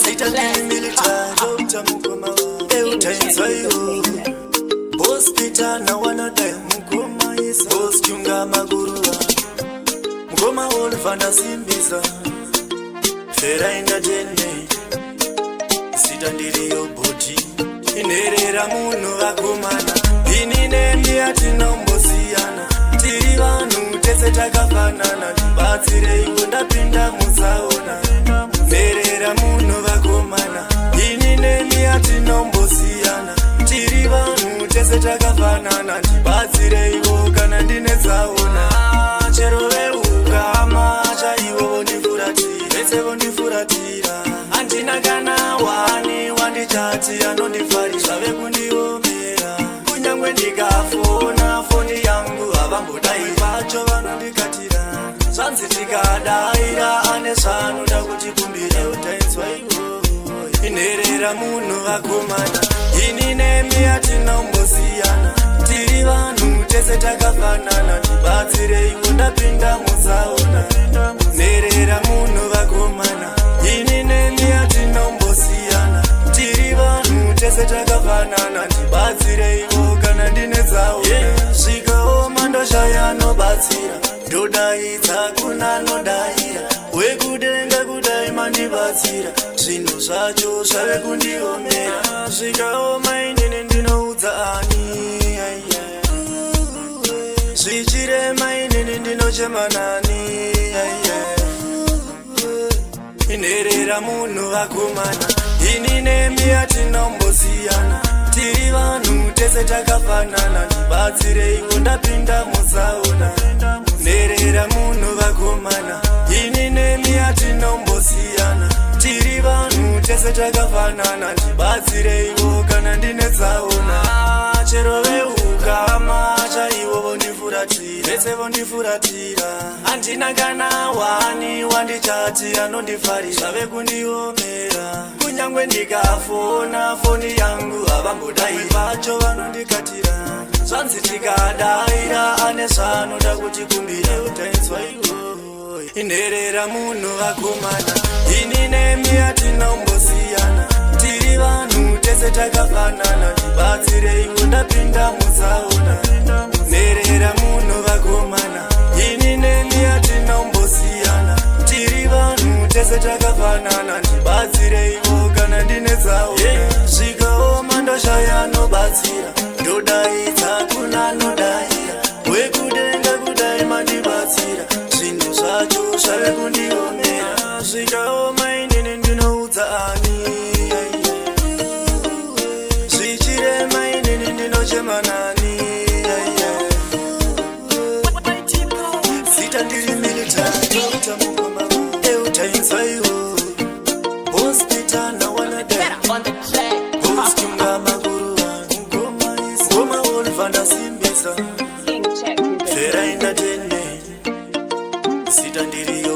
Sita ni military Dr. Mukoma Eutainzwa yo Boss Peter na wanadai Mukoma Isa Boss Chunga Magurua Mukoma Olvanda Simbiza Fera ina jene Sita ndiriyo boti Inerera muno vakomana Inine miatina umbosiyana Tiri vanu tese takafanana Batsire iwo ndapinda musaona Nerera muno vakomana Inine miatina umbosiyana Tiri vanu tese takafanana Batsire iwo kana ndine saona Chero veukama chaiwo vondifuratira Vese vondifuratira Andina kana wani wandichati anondifarira Zvave kundiomera Kunyangwe ndikafona foni yangu havambodai vacho vanondikatira Zvanzi tikadaira ane zvanoda kutikumbira Eutainzwa iwo Inerera munhu vakomana Inine miatina umbosiyana Tiri vanhu tese takafanana Tibatsire iwo ndapinda musaona Nerera munhu vakomana Inine miatina umbosiyana Tiri vanhu tese takafanana Tibatsire iwo kana ndine saona Svikaoma ndoshaya nobatsira Ndodaidza kuna nodaira Wekudenga kudai mandibatsira Zvinhu zvacho zvave kundiomera Svikaoma inini ndinoudza ani Zvichirema inini ndinochema nani Inerera munhu vakomana Inine miatina umbosiyana Tiri vanhu tese takafanana Tibatsire iwo ndapinda musaona Nerera munhu vakomana Inine miatina umbosiyana Tiri vanhu tese takafanana Tibatsire iwo kana ndine saona Chero veukama chaiwo vondifuratira Vese vondifuratira Andina kana wani wandichati anondifarira Zvave kundiomera Kunyangwe ndikafona foni yangu havambodai vacho vanondikatira Zvanzi tikadaira ane zvanoda kutikumbira Eutainzwa iwo Inerera munhu vakomana Inine miatina umbosiyana Tiri vanhu tese takafanana Tibatsire iwo ndapinda musaona Nerera munhu vakomana Inine miatina umbosiyana Tiri vanhu tese takafanana Tibatsire iwo kana ndine saona Svikaoma ndoshaya nobatsira Ndodaidza kuna nodaira Wekudenga kudai mandibatsira Zvinhu zvacho zvave kundiomera Svikaoma inini ndinoudza ani Zvichirema inini ndinochema nani Sita ndiri military Dr. Mukoma Eutainzwa iwo Boss Peter na wanadai Boss Chunga Magurua Mukoma Olvanda Simbiza Fera ina jene Sita ndiriyo